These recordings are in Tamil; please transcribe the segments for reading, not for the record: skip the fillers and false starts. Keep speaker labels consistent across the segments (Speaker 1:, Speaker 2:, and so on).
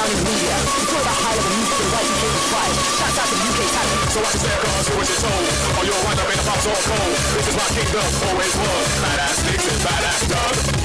Speaker 1: in the media. It's all about high level music for the right UK to thrive. Shouts out to the UK talent.
Speaker 2: So I can say across you what you're told, or you'll wind up in a box or a cold. This is my kingdom, always was. Badass sticks and badass dog.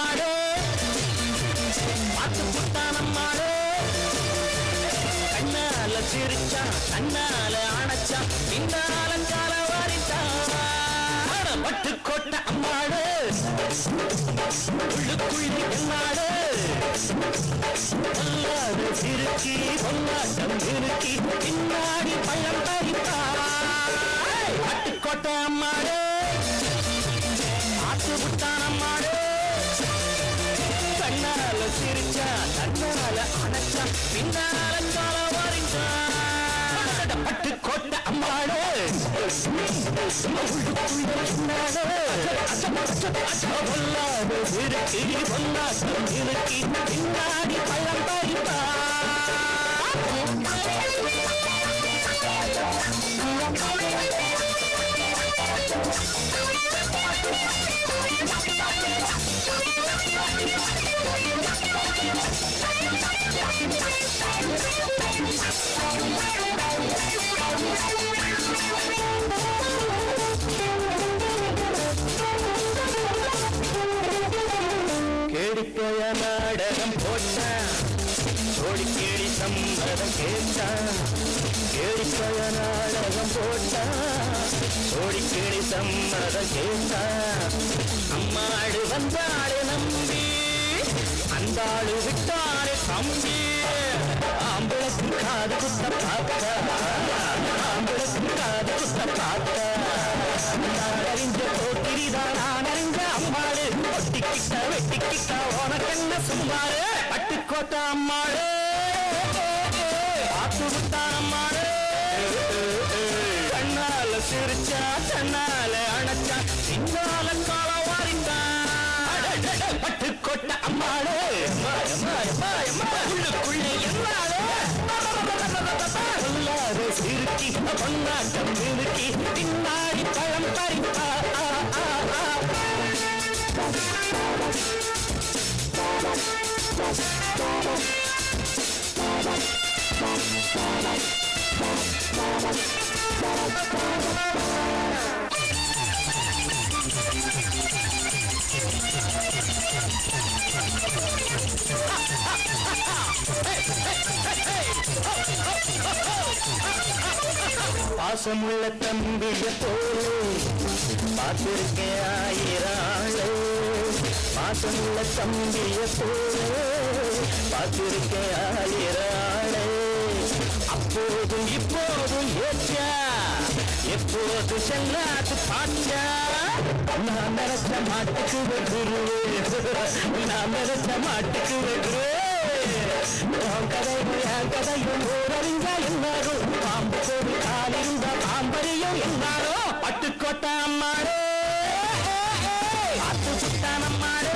Speaker 3: அம்மாடு பார்த்து புட்டான் அம்மாடு கண்ணால சிரிச்சா கண்ணால அணைச்சா இந்த அலங்கால வாரித்தான் பட்டு கோட்டை அம்மாடு உள்ளுக்குள்ளே என்னாடு பொல்லாத சிறுக்கி பொல்லாட்டம் இருக்கி பின்னாடி பழம் பறித்தா பட்டு கோட்டை அம்மாடு ஆத்து புட்டான் அம்மாடு கண்ணால சிரிச்சா கண்ணால அணைச்சா பின்னால கால வாரிச்சா பட்டு கோட்டை அம்மாடு பொல்லாத சிறுக்கி பொல்லாட்டம் இருக்கி பின்னாடி பழம் பறித்தா கேடிப்போய நாடகம் போட்டான் சோடி கேடி சம்மதம் கேட்டான் கேடிப்போய நாடகம் போட்டான் சோடி கேடி சம்மதம் கேட்டான் அம்மாடு வந்தாடு நம்பி அந்தாடு விட்டாடு தம்பி ஆம்பளுக்கு காது குத்த பார்த்தா ஆம்பளுக்கு காது குத்த பார்த்தா நான் அறிஞ்ச போக்கிரிதான் நான் அறிஞ்ச அம்மாடு ஒட்டிக்கிட்ட வெட்டிக்கிட்ட உனக்கென்ன சும்மாடு பட்டுக்கோட்டை அம்மாடு ஆத்து விட்டான் அம்மாடு கண்ணால சிரிச்சா கண்ணால அணைச்சா சிங்கால கால வாரித்தான் பட்டுக்கோட்டை அம்மாடு உள்ளுக்குள்ளே என்னாடு பொல்லாத சிறுக்கி பொன்னாட்டம் இருக்கி பின்னாடி பழம் பறித்தா பாசமுள்ள தம்பிய போலே பார்த்திருக்கேன் ஆயிரம் ஆளு பாசமுள்ள தம்பிய போலே பார்த்திருக்கேன் ஆயிரம் ஆளு அப்போதும் இப்போதும் ஏற்றா எப்போது செல்லாது பாட்டா நான் நினைச்ச மாட்டுக்கு வெகுருவே நான் நினைச்ச மாட்டுக்கு வெகுருவே கதையும் ஊரறிந்த எல்லாரும் பாம்பு கோடி காலிருந்த பாம்பரியும் எல்லாரும் பட்டுக்கோட்டை அம்மாடு பார்த்து சுட்டான் அம்மாடு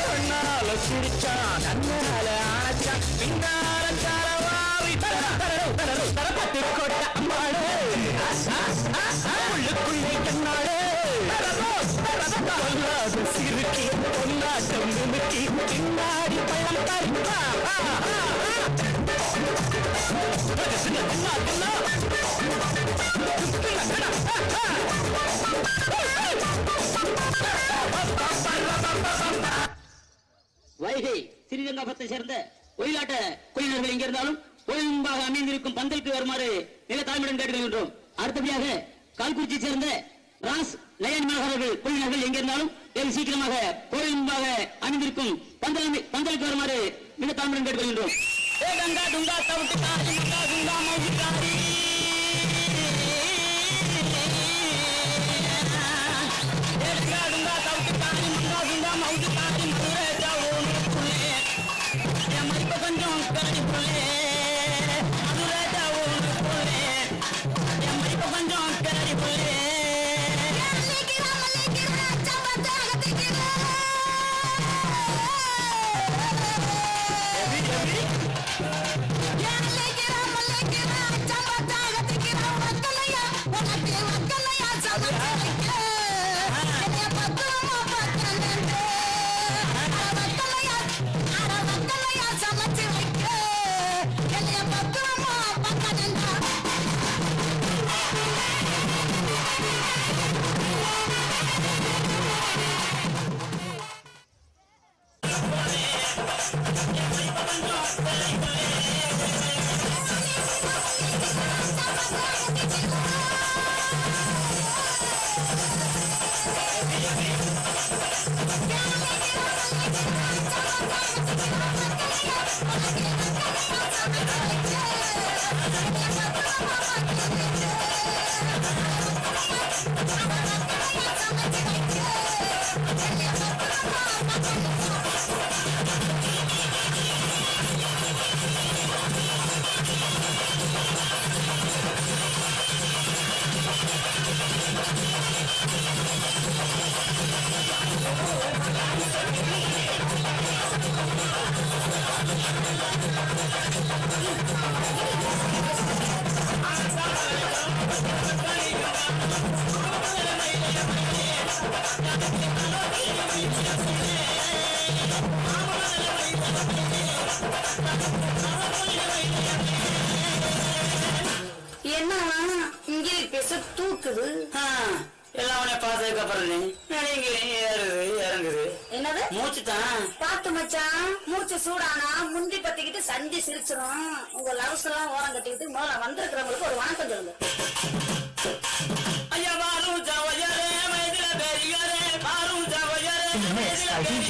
Speaker 3: கண்ணால சிரிச்சா கண்ணால ஆச்சா பின்னால தரவாவி தர பட்டுக்கோட்டை அம்மாடு உள்ளுக்குள்ளே கண்ணாடு பொல்லாத சிறுக்கி பொன்னாட்டம் நிமிக்கி பின்னாடி பழம் பறித்தா
Speaker 4: வைகை ஸ்ரீரங்கபத்தை சேர்ந்த ஒயிலாட்ட குழுவினர்கள் எங்க இருந்தாலும் கோயில் முன்பாக அமைந்திருக்கும் பந்தலுக்கு வருமாறு நில தாழ்மையுடன் கேட்டுக்கொள்கின்றோம். அடுத்தபடியாக கால்குறிச்சி சேர்ந்த ராஸ் லயன் மனோகர்கள் குழுவினர்கள் எங்க இருந்தாலும் வெகு சீக்கிரமாக கோயில் முன்பாக அமைந்திருக்கும் பந்தலுக்கு வருமாறு நில தாழ்மையுடன் கேட்டுக்கொள்கின்றோம்.
Speaker 5: என்ன இங்கே பேச தூக்குது
Speaker 4: எல்லாம் உன்னை பார்த்ததுக்கு அப்புறம் இறங்குது
Speaker 5: என்னது
Speaker 4: மூச்சு தான்.
Speaker 5: பாத்து மச்சான் மூச்சு சூடானா முந்தி பத்திக்கிட்டு சந்தி சிரிச்சிரும். உங்க லவ்ஸ் எல்லாம் ஓரம் கட்டிக்கிட்டு முதல்ல வந்திருக்கிறவங்களுக்கு ஒரு வணக்கம் சொல்லுங்க.
Speaker 4: ஐயா பாரும் ஜாவஜரே மைதில பெரியரே பாரும் ஜாவஜரே
Speaker 1: DJ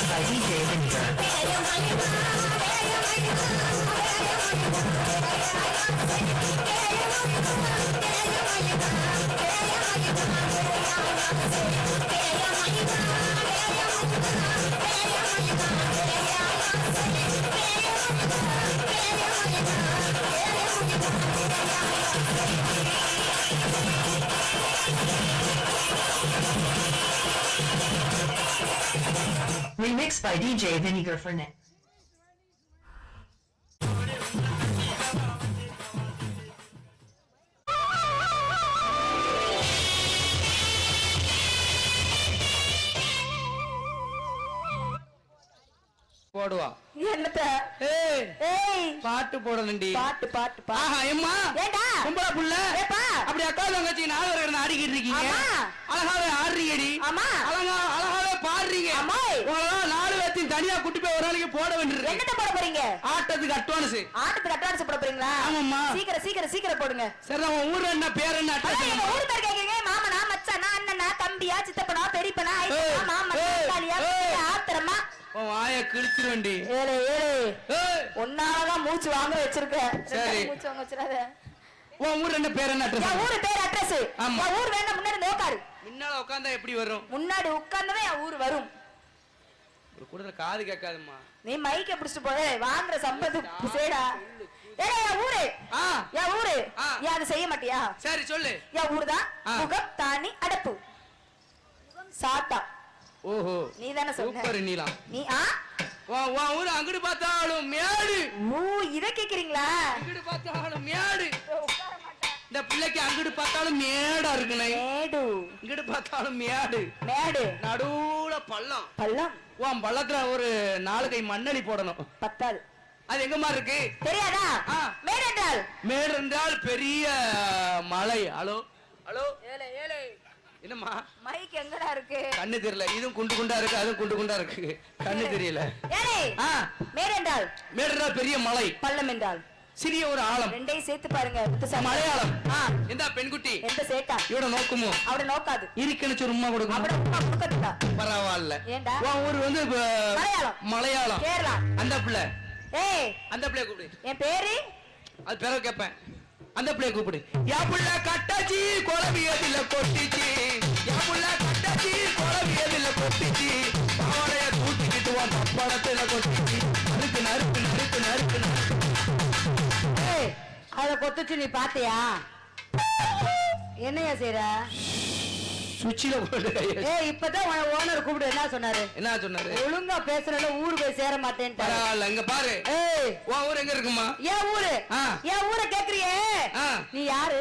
Speaker 1: by DJ Vinegar. Remixed by DJ Vinegar for Nick.
Speaker 3: போடுவா
Speaker 5: என்னத்த
Speaker 3: ஏய்
Speaker 5: ஏய்
Speaker 3: பாட்டு போடலண்டி
Speaker 5: பாட்டு பாட்டு பாட்டு
Speaker 3: ஆஹா எம்மா
Speaker 5: ஏண்டா
Speaker 3: கும்பல புள்ள
Speaker 5: ஏப்பா
Speaker 3: அப்படி அக்கா தங்கச்சி நாலு பேர் ஆடிக்கிட்டு இருக்கீங்க
Speaker 5: ஆமா.
Speaker 3: அழகாவே ஆடுறீங்கடி
Speaker 5: ஆமா.
Speaker 3: அழகாவே பாடுறீங்க
Speaker 5: ஆமா.
Speaker 3: உங்களெல்லாம் நாலு பேர்த்தையும் தனியா கூட்டி போய் ஒரு நாளைக்கு போட வேண்டியது
Speaker 5: என்னத்த போட போறீங்க
Speaker 3: ஆட்டத்துக்கு அட்வான்ஸ்
Speaker 5: ஆட்டுக்கு அட்வான்ஸ் போட போறீங்களா
Speaker 3: ஆமாம்மா.
Speaker 5: சீக்கிரம் போடுங்க
Speaker 3: சரி உன் ஊர் என்ன பேர் என்ன
Speaker 5: அதான் எங்க
Speaker 3: அட்வான்ஸ்
Speaker 5: ஊர் பேர் கேக்குறீங்க மாமனா மச்சானா அண்ணனா தம்பியா சித்தப்பனா பெரியப்பனா
Speaker 3: ஏய்,
Speaker 5: ஐயா மாமா
Speaker 3: ஏய்,
Speaker 5: காலியா
Speaker 3: ஏய்.
Speaker 5: ஆத்திரமா
Speaker 3: உன் வாயை கிழிச்சிருவேண்டி
Speaker 5: ஏலே
Speaker 3: ஏய்
Speaker 5: ஒன்னாலதான் மூச்சு வாங்க வச்சிருக்க
Speaker 3: சரி.
Speaker 5: மூச்சு வாங்க வச்சிராத
Speaker 3: உன் ஊர் என்ன பேர் என்ன
Speaker 5: என்
Speaker 3: அட்ரஸ்
Speaker 5: ஊரு பேர் அட்ரஸ்
Speaker 3: ஆமா.
Speaker 5: என் ஊர் வேணா முன்னாடி வந்து உட்காரு
Speaker 3: முன்னால உட்கார்ந்தா எப்படி வரும்
Speaker 5: முன்னாடி உட்கார்ந்தவே என் ஊர் வரும்
Speaker 3: ஒரு கூடத்துல காது கேட்காதும்மா
Speaker 5: நீ மைக்க பிடிச்சிட்டு போய் வாங்குற சம்பத்து சேடா ஏய் என் ஊரு
Speaker 3: ஆ
Speaker 5: என் ஊரு
Speaker 3: ஆ.
Speaker 5: ஏன் அதை செய்ய மாட்டியா
Speaker 3: சரி சொல்லு.
Speaker 5: என் ஊருதான்
Speaker 3: ஆ.
Speaker 5: முகம் தானி அடப்பு சாத்தா
Speaker 3: ஓஹோ
Speaker 5: நீ தானே
Speaker 3: சூப்பர்
Speaker 5: சொன்ன
Speaker 3: நீலாம்.
Speaker 5: நீ ஆ
Speaker 3: உன் ஊரு அங்கிட்டு பார்த்தாலும் மேடு,
Speaker 5: ஊ இத கேக்குறீங்களா
Speaker 3: இங்கிட்டு பார்த்தாலும் மேடு. இந்த பிள்ளைக்கு அங்கிட்டு பார்த்தாலும் மேடா இருக்குனே,
Speaker 5: மேடு
Speaker 3: இங்கிட்டு பார்த்தாலும் மேடு,
Speaker 5: மேடு
Speaker 3: நடுவுல பள்ளம்.
Speaker 5: பள்ளம்
Speaker 3: உன் பள்ளத்துல ஒரு 4 கை மண்ணலி போடணும்.
Speaker 5: பத்தாது
Speaker 3: அது எங்க மாதிரி இருக்கு?
Speaker 5: தெரியாதா
Speaker 3: ஆ.
Speaker 5: மேடு என்றால்
Speaker 3: மேடு என்றால் பெரிய மலை. ஹலோ ஹலோ
Speaker 5: ஏலே ஏலே
Speaker 3: என்னம்மா
Speaker 5: மைக் எங்கடா இருக்கு
Speaker 3: கண்ணு தெரியல. இதுவும் குண்டு குண்டா இருக்கு, அதுவும் குண்டு குண்டா இருக்கு, கண்ணு தெரியல.
Speaker 5: ஏலே
Speaker 3: ஆ
Speaker 5: மேடு என்றால்
Speaker 3: மேடு என்றால் பெரிய மலை,
Speaker 5: பள்ளம் என்றால்
Speaker 3: சிறிய ஒரு ஆழம்.
Speaker 5: ரெண்டையும் சேர்த்து பாருங்க புத்திசாலி.
Speaker 3: மலையாளம்.
Speaker 5: ஆ
Speaker 3: எந்த பெண்குட்டி
Speaker 5: எந்த சேட்டா
Speaker 3: இவட நோக்குமோ
Speaker 5: அவட நோக்காது
Speaker 3: இருக்கணும் சும்மா கொடுக்கணும்.
Speaker 5: அவட உமா கொடுக்கட்டா
Speaker 3: பரவாயில்ல.
Speaker 5: ஏண்டா
Speaker 3: உன் ஊர் வந்து
Speaker 5: மலையாளம்.
Speaker 3: மலையாளம்.
Speaker 5: கேரளா
Speaker 3: அந்த பிள்ளை,
Speaker 5: ஏய்
Speaker 3: அந்த பிள்ளைய கூப்பிடு.
Speaker 5: என் பேரு
Speaker 3: அது பிறகு கேட்பேன். அந்த பிள்ளைய கூப்பிடு. யா புள்ள கட்டாச்சி குழவியதில்ல கொட்டிச்சி, யா புள்ள கட்டாச்சி குழவியதில்ல கொட்டிச்சி, பாவடைய தூக்கிக்கிட்டு வா பப்படத்துல கொட்டிச்சி, நறுக்கு நறுக்கு நறுக்கு நறுக்கு நறுக்கு.
Speaker 5: ஏய் அத கொத்துச்சு நீ பாத்தியா என்னையா செய்யற
Speaker 3: சுச்சில போட்டு கையை.
Speaker 5: ஏய் இப்பதான் ஓனர் கூப்பிடு என்ன சொன்னாரு
Speaker 3: என்ன சொன்னாரு?
Speaker 5: ஒழுங்கா பேசுறல ஊரு போய் சேர மாட்டேன்ட்டாரு
Speaker 3: பரவாயில்ல. இங்க பாரு,
Speaker 5: ஏய்
Speaker 3: உன் ஊர் எங்க இருக்குமா?
Speaker 5: என் ஊரு
Speaker 3: ஆ.
Speaker 5: என் ஊரை கேக்குறியே
Speaker 3: ஆ.
Speaker 5: நீ யாரு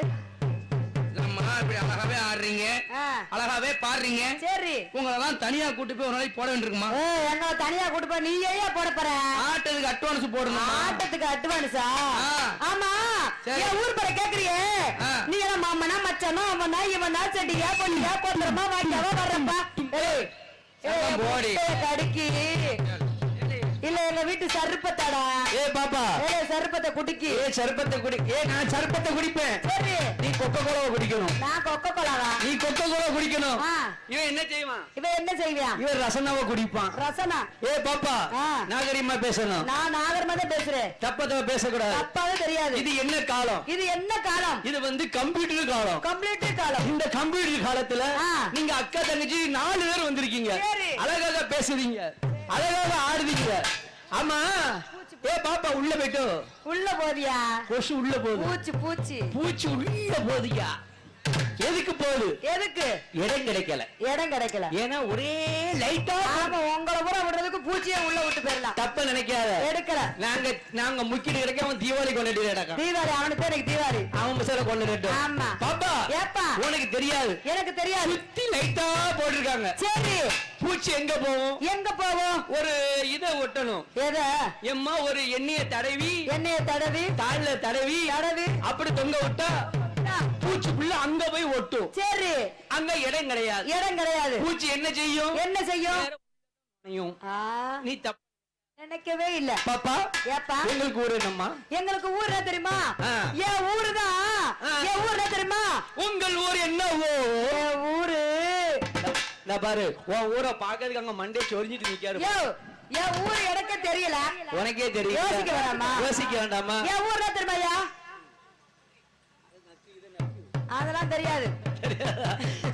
Speaker 3: நம்ம இப்படி அழகாவே ஆடுறீங்க,
Speaker 5: ஆ.
Speaker 3: அழகாவே பாடுறீங்க.
Speaker 5: சரி
Speaker 3: உங்களெல்லாம் தனியா கூட்டி போய் ஒரு நாளைக்கு போட வேண்டியிருக்குமா?
Speaker 5: ஏய் என்ன தனியா கூட்டு போ நீ ஏன் போட போற
Speaker 3: ஆட்டத்துக்கு அட்வான்ஸ் போடணும்.
Speaker 5: ஆட்டத்துக்கு அட்வான்ஸா
Speaker 3: ஆ.
Speaker 5: ஆமா
Speaker 3: சரி.
Speaker 5: என் ஊர் பேரை கேக்குறியே
Speaker 3: ஆ.
Speaker 5: நீ என்ன மாமனா மச்சானா அவனா இவனா செட்டியா பொண்ணியா கொந்தரமா வாங்கியாவா வர்றப்பா ஏய்
Speaker 3: சத்தம் போடி.
Speaker 5: கடுக்கி இல்ல எங்க வீட்டு சருப்பத்தாடா
Speaker 3: ஏ பாப்பா,
Speaker 5: ஏய் சருப்பத்தை குடிக்கி
Speaker 3: ஏ சர்பத்தை குடி. ஏ நான் சர்பத்தை குடிப்பேன்,
Speaker 5: சரி
Speaker 3: நீ கொக்கோ கோலாவை குடிக்கணும்.
Speaker 5: நான் கொக்க கோலாவா
Speaker 3: நீ கொக்கோ கோலா குடிக்கணும்.
Speaker 5: ஆ.
Speaker 3: இவன் என்ன செய்வான்?
Speaker 5: இவன் என்ன செய்வியா
Speaker 3: இவன் ரசனாவை குடிப்பான்.
Speaker 5: ரசனா
Speaker 3: ஏ பாப்பா,
Speaker 5: ஆ.
Speaker 3: நாகரிகமா பேசணும்,
Speaker 5: நான் நாகரமா தான் பேசுறேன்
Speaker 3: தப்ப பேசக்கூடாது.
Speaker 5: தப்பாவே தெரியாது
Speaker 3: இது என்ன காலம்?
Speaker 5: இது என்ன காலம்
Speaker 3: இது வந்து கம்ப்யூட்டர் காலம்.
Speaker 5: கம்ப்ளீட் காலம்
Speaker 3: இந்த கம்ப்யூட்டர் காலத்துல
Speaker 5: ஆ.
Speaker 3: நீங்க அக்கா தங்கச்சி 4 பேர் வந்திருக்கீங்க.
Speaker 5: சரி.
Speaker 3: அழகாக பேசுறீங்க, அழகாக ஆடுவீங்க. ஆமா. ஏ பாப்பா உள்ள போயிட்டு
Speaker 5: உள்ள போதியா
Speaker 3: கொசு உள்ள போகுது,
Speaker 5: பூச்சி பூச்சி
Speaker 3: பூச்சி உள்ள போகுதுயா. எதுக்கு போகுது?
Speaker 5: எதுக்கு
Speaker 3: இடம் கிடைக்கல.
Speaker 5: இடம் கிடைக்கல
Speaker 3: ஏன்னா ஒரே லைட்டா.
Speaker 5: ஆமா உங்களை பூரா விடுறதுக்கு பூச்சியை உள்ள விட்டு போயிடலாம்
Speaker 3: தப்ப நினைக்காத.
Speaker 5: எடுக்கல
Speaker 3: நாங்க முக்கிட்டு கிடைக்க அவன் தீபாவளி கொண்டாடி நடக்கான்.
Speaker 5: தீபாவளி அவனுக்கு எனக்கு தீபாவளி
Speaker 3: அவன் பசங்க கொண்டாடிட்டு.
Speaker 5: ஆமா.
Speaker 3: பாப்பா
Speaker 5: ஏப்பா
Speaker 3: உனக்கு தெரியாது,
Speaker 5: எனக்கு தெரியாது
Speaker 3: சுத்தி லைட்டா போட்டிருக்காங்க.
Speaker 5: சரி
Speaker 3: பூச்சி எங்க போகும்?
Speaker 5: எங்க போவோம்
Speaker 3: ஒரு இதை ஒட்டணும்.
Speaker 5: எத
Speaker 3: எம்மா ஒரு எண்ணெய தடவி
Speaker 5: எண்ணெய தடவி
Speaker 3: தாழ்ல தடவி
Speaker 5: தடவி
Speaker 3: அப்படி தொங்க விட்டா பூச்சிக்குள்ள அங்க போய் ஒட்டும்.
Speaker 5: சரி
Speaker 3: அங்க இடம் கிடையாது.
Speaker 5: இடம் கிடையாது
Speaker 3: பூச்சி என்ன செய்யும்?
Speaker 5: என்ன செய்யும்
Speaker 3: செய்யும்.
Speaker 5: ஆ,
Speaker 3: நீ தப்பு
Speaker 5: நினைக்கவே இல்ல
Speaker 3: பாப்பா.
Speaker 5: ஏப்பா
Speaker 3: உங்களுக்கு ஊரு என்னம்மா?
Speaker 5: எங்களுக்கு ஊர் என்ன தெரியுமா
Speaker 3: ஆ.
Speaker 5: என் ஊரு தான்
Speaker 3: ஆ.
Speaker 5: என் ஊர் என்ன தெரியுமா
Speaker 3: உங்கள் ஊர் என்னவோ?
Speaker 5: என் ஊரு
Speaker 3: இந்த பாரு, உன் ஊரை பாக்கிறதுக்கு அங்க மண்டே சொரிஞ்சிட்டு நிக்காரு.
Speaker 5: யோ என் ஊர் எனக்கு தெரியல
Speaker 3: உனக்கே தெரியும்.
Speaker 5: யோசிக்க வேணாமா?
Speaker 3: யோசிக்க வேண்டாமா?
Speaker 5: என் ஊர் என்ன தெரியுமாயா அதெல்லாம் தெரியாது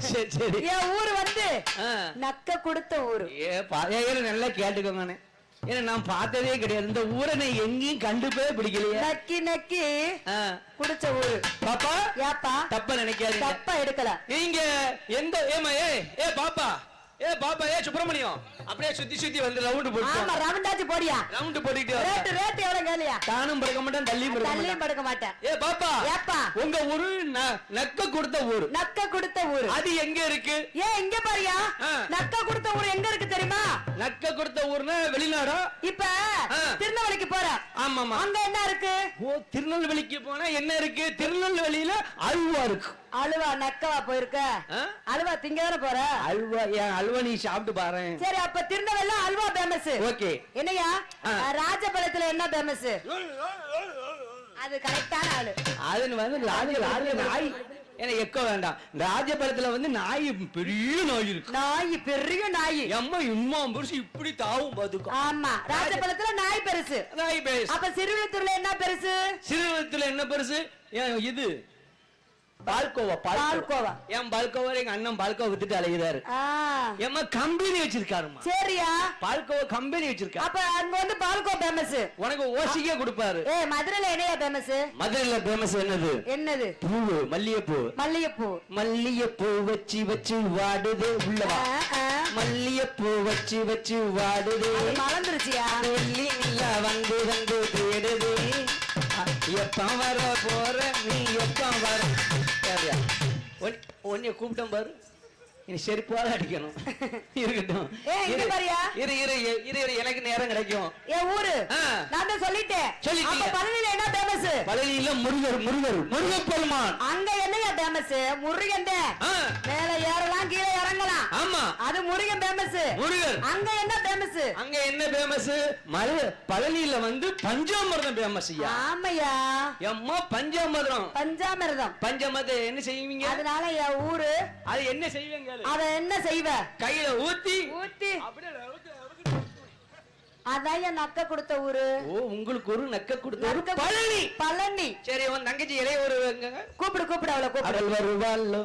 Speaker 3: சரி சரி.
Speaker 5: என் ஊரு வந்து
Speaker 3: ஆ.
Speaker 5: நக்க கொடுத்த ஊரு
Speaker 3: நல்லா கேட்டுக்கோங்க. ஏன்னா நான் பார்த்ததே கிடையாது இந்த ஊரை. நான் எங்கேயும் கண்டுபே பிடிக்கலையே.
Speaker 5: நக்கி நக்கி
Speaker 3: ஆ.
Speaker 5: குடிச்ச ஊரு
Speaker 3: பாப்பா
Speaker 5: ஏப்பா
Speaker 3: தப்ப நினைக்காதீங்க.
Speaker 5: தப்பா எடுக்கல
Speaker 3: நீங்க எந்த ஏமா ஏ பாப்பா ஏ சுப்பிரமணியம் அப்படியே சுத்தி சுத்தி வந்து ரவுண்ட்
Speaker 5: ஆமா
Speaker 3: போட்டு
Speaker 5: ரவுண்டாச்சு போடியா
Speaker 3: ரவுண்ட் போட்டுட்டு
Speaker 5: ரேட் ரேட் எவ்வளவு கேளியா
Speaker 3: தானும் படுக்க மாட்டேன் தள்ளியும் படுக்க
Speaker 5: தள்ளியும்
Speaker 3: மாட்டேன்.
Speaker 5: படுக்க மாட்டேன்
Speaker 3: ஏ பாப்பா
Speaker 5: ஏப்பா
Speaker 3: உங்க ஊரு நக்க கொடுத்த ஊரு.
Speaker 5: நக்க கொடுத்த ஊரு
Speaker 3: அது எங்க இருக்கு?
Speaker 5: ஏன் இங்க பாரியா
Speaker 3: ஆ.
Speaker 5: நக்க கொடுத்த ஊரு எங்க இருக்கு தெரியுமா
Speaker 3: நக்க கொடுத்த ஊர்னா வெளிநாடா?
Speaker 5: இப்ப
Speaker 3: ஆ.
Speaker 5: திருநெல்வேலிக்கு போற
Speaker 3: ஆமாமா.
Speaker 5: அங்க என்ன இருக்கு
Speaker 3: ஓ திருநெல்வேலிக்கு போனா என்ன இருக்கு? திருநெல்வேலியில அல்வா இருக்கு.
Speaker 5: அல்வா நக்கவா போயிருக்க
Speaker 3: ஆ?
Speaker 5: அல்வா திங்க தானே போற
Speaker 3: அல்வா ஏன் அல்வா நீ சாப்பிட்டு பாரு.
Speaker 5: சரி அப்ப திருநெல்வேலில அல்வா ஃபேமஸ்
Speaker 3: ஓகே.
Speaker 5: என்னையா
Speaker 3: ஆ.
Speaker 5: ராஜபாளையத்துல என்ன ஃபேமஸ் அது கரெக்டான ஆளு
Speaker 3: அது வந்து நாய் எனக்கு எக்க வேண்டாம். ராஜபாளையத்துல வந்து நாய் பெரிய நாய் இருக்கு.
Speaker 5: நாய் பெரிய நாய்
Speaker 3: எம்மா இம்மா பெருசு இப்படி தாவும் பாத்துக்கோ.
Speaker 5: ஆமா ராஜபாளையத்துல நாய் பெருசு
Speaker 3: நாய் பேசு.
Speaker 5: அப்ப சிறுவிழுத்தூர்ல என்ன பெருசு
Speaker 3: சிறுவத்துல என்ன பெருசு? ஏன் இது பால்கோவா
Speaker 5: பால்கோவா.
Speaker 3: என் பால்கோவா எங்க அண்ணன் பால்கோவா வித்துட்டு அலையுதாரு. ஏமா கம்பெனி வச்சிருக்காருமா.
Speaker 5: சரியா
Speaker 3: பால்கோவா கம்பெனி வச்சிருக்காரு.
Speaker 5: அப்ப அங்க வந்து பால்கோவா ஃபேமஸ்.
Speaker 3: உனக்கு ஓசிக்கே கொடுப்பாரு.
Speaker 5: மதுரையில என்னையா ஃபேமஸ்?
Speaker 3: மதுரையில ஃபேமஸ் என்னது? பூவு, மல்லிகைப்பூ. மல்லிகைப்பூ வச்சு வச்சு வாடுதே உள்ளவா. மல்லிகைப்பூ வச்சு வாடுதே.
Speaker 5: மறந்துருச்சியா?
Speaker 3: வெள்ளி நிலா வந்து வந்து தேடுதே. எப்ப வர போற நீ எப்ப வர? உன்னைய கூப்பிட்டோம் பாரு. இனி செருப்பால அடிக்கணும். இருக்கட்டும். இரு எனக்கு நேரம் கிடைக்கும்.
Speaker 5: என் ஊரு நான் தான் சொல்லிட்டேன்.
Speaker 3: சொல்லிட்டீங்க.
Speaker 5: அப்ப பழனியில என்ன ஃபேமஸ்?
Speaker 3: பழனியில முருகப்பெருமான்.
Speaker 5: அங்க என்னையா ஃபேமஸ்? முருகன் தான். மேல ஏறலாம் கீழே இறங்கலாம்.
Speaker 3: ஆமா
Speaker 5: அது முருகன் ஃபேமஸ்.
Speaker 3: முருகன்.
Speaker 5: அங்க என்ன ஃபேமஸ்?
Speaker 3: அங்க என்ன ஃபேமஸ்? பழனியில வந்து பஞ்சாமிர்தம் ஃபேமஸ்.
Speaker 5: ஆமையா
Speaker 3: எம்மா பஞ்சாமிர்தம் என்ன செய்வீங்க?
Speaker 5: அதனால என் ஊரு.
Speaker 3: அது என்ன செய்வீங்க?
Speaker 5: அத என்ன செய்வ?
Speaker 3: கையில ஊத்தி
Speaker 5: அதான் என் நக்க கொடுத்த ஊரு.
Speaker 3: ஓ உங்களுக்கு ஒரு நக்க கொடுத்த ஊரு
Speaker 5: பழனி.
Speaker 3: சரி உன் தங்கச்சி இளைய ஒரு
Speaker 5: கூப்பிடு அவளை கூப்பிடு.
Speaker 3: வருவாளோ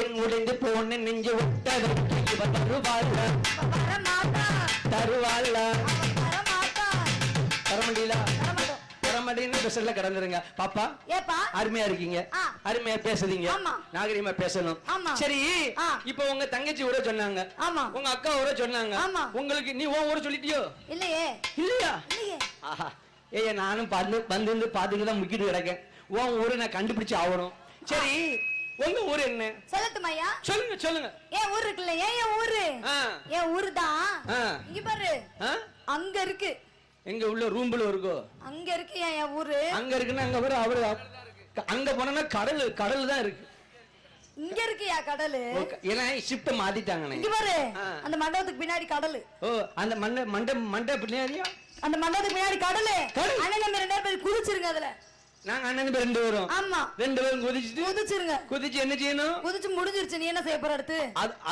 Speaker 3: என் உடைந்து போன நெஞ்சு விட்ட வருவாள். தருவாள் தரமண்டியில ஸ்பெஷல்ல கடந்துருங்க. பாப்பா அருமையா இருக்கீங்க. அருமையா பேசுறீங்க. நாகரிகமா பேசணும். சரி இப்ப உங்க தங்கச்சி ஊர சொன்னாங்க. உங்க அக்கா ஊர சொன்னாங்க. உங்களுக்கு நீ உன் ஊர சொல்லிட்டியோ? இல்லையா? ஆஹா ஏய் நானும் வந்து பாத்துட்டு தான் முக்கிட்டு கிடக்கேன். உன் ஊரை நான் கண்டுபிடிச்சு ஆகணும். சரி உங்க ஊர் என்ன?
Speaker 5: சொல்லட்டுமாயா?
Speaker 3: சொல்லுங்க.
Speaker 5: என் ஊர் இருக்குல்ல என் ஊரு தான். இங்க பாரு அங்க இருக்கு.
Speaker 3: எங்க உள்ள ரூம்ல இருக்கோ?
Speaker 5: அங்க இருக்கு என் ஊரு.
Speaker 3: அங்க இருக்குன்னா அங்க வர அவரு அங்க போனா கடல் தான் இருக்கு.
Speaker 5: இங்க இருக்குயா கடல்.
Speaker 3: ஏன்னா ஷிஃப்ட் மாத்திட்டாங்க.
Speaker 5: இங்க பாரு அந்த மண்டபத்துக்கு பின்னாடி கடல்.
Speaker 3: ஓ அந்த மண்டப பின்னாடியா?
Speaker 5: அந்த மண்டபத்துக்கு பின்னாடி கடல். அண்ணன் ரெண்டு பேரும் குதிச்சிருங்க அதுல.
Speaker 3: நாங்க அண்ணன் ரெண்டு பேரும்.
Speaker 5: ஆமா 2
Speaker 3: பேரும் குதிச்சிருங்க. குதிச்சு என்ன செய்யணும்?
Speaker 5: குதிச்சு முடிஞ்சிருச்சு. நீ என்ன செய்ய போற அடுத்து?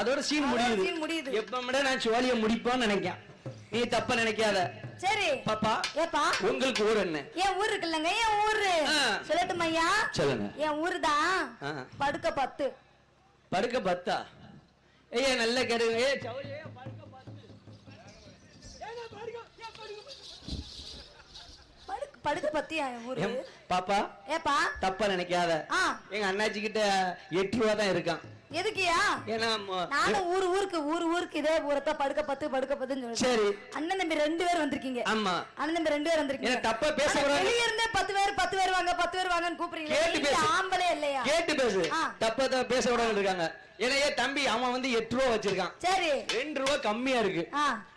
Speaker 3: அதோட சீன் முடியுது. எப்ப விட நான் சோழிய முடிப்பான்னு நினைக்கிறேன். நீ தப்பா நினைக்காத.
Speaker 5: சரி
Speaker 3: பாப்பா.
Speaker 5: ஏப்பா
Speaker 3: உங்களுக்கு ஊர் என்ன?
Speaker 5: என் ஊர் இருக்குல்லங்க என் ஊரு. சொல்லட்டுமையா? சொல்லுங்க. என் ஊரு தான் படுக்க 10.
Speaker 3: படுக்க 10? ஏய் நல்ல கேடுங்க. ஏய் சௌலியே படுக்க
Speaker 5: 10. படுக்க 10 என் ஊரு.
Speaker 3: பாப்பா
Speaker 5: ஏப்பா
Speaker 3: தப்பா நினைக்காத. எங்க அண்ணாச்சி கிட்ட 8 ரூபா தான் இருக்கான்.
Speaker 5: எதுக்கியா?
Speaker 3: ஏன்னா
Speaker 5: நானும் ஊருக்கு இதே ஊரத்த படுக்க 10 சொல்றேன். சரி அண்ணன் தம்பி 2 பேர் வந்திருக்கீங்க.
Speaker 3: ஆமா அண்ணன் தம்பி 2 பேர் வந்திருக்கீங்க. தப்பா பேசக்கூடாது. வெளிய இருந்தே 10 பேர் வாங்க 10 பேர் வாங்கன்னு கூப்பிடுறீங்க. கேட்டு ஆம்பளே இல்லையா? கேட்டு பேசு. தப்பா பேசக்கூடாது இருக்காங்க. ஏன்னா தம்பி அவன் வந்து 8 ரூபா வச்சிருக்கான். சரி 2 ரூபா கம்மியா இருக்கு.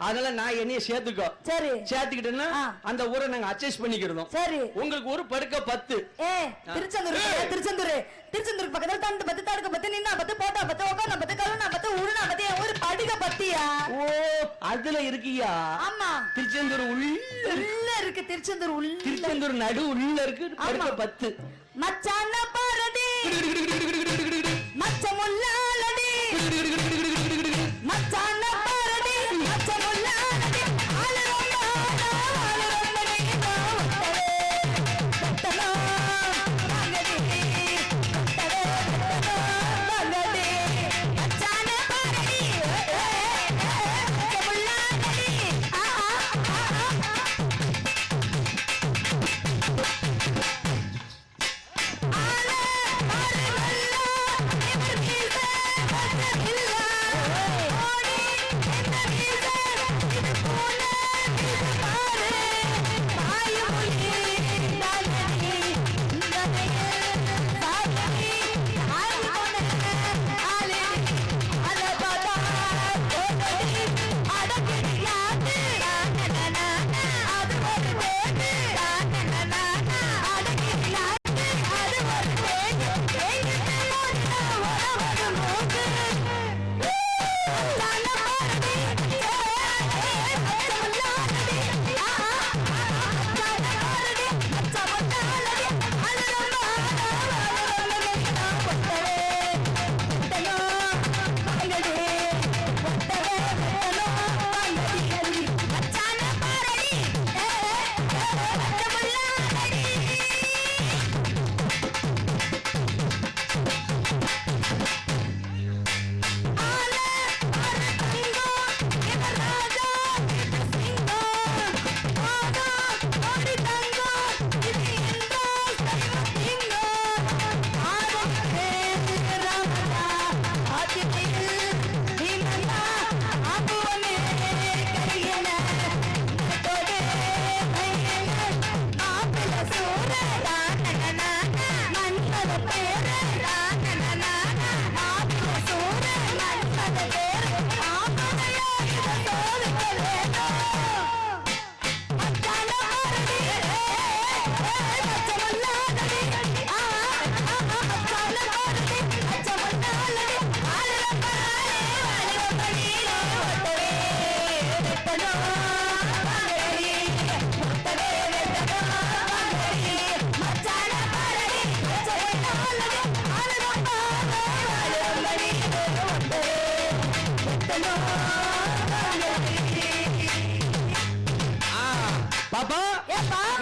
Speaker 3: அதனால நான் என்னைய சேர்த்துக்கோ. சரி சேர்த்துக்கிட்டேன்னா அந்த ஊரை நாங்க அட்ஜஸ்ட் பண்ணிக்கிறோம். சரி உங்களுக்கு ஒரு படுக்க 10. திருச்செந்தூர் பக்கத்துல தண்டு 10 தடுக்க 10 நின்னா 10 போட்டா 10 உட்கார்ந்தா 10 கழுனா 10 உருனா 10 ஒரு படுக்க 10யா? ஓ அதுல இருக்கியா? ஆமா திருச்செந்தூர் உள்ள இருக்கு. திருச்செந்தூர் நடு உள்ள இருக்கு. படுக்க 10. மச்சான பாரதி மச்சமுல்லாலடி மச்சான பாரதி மச்சமுல்லாலடி ஆல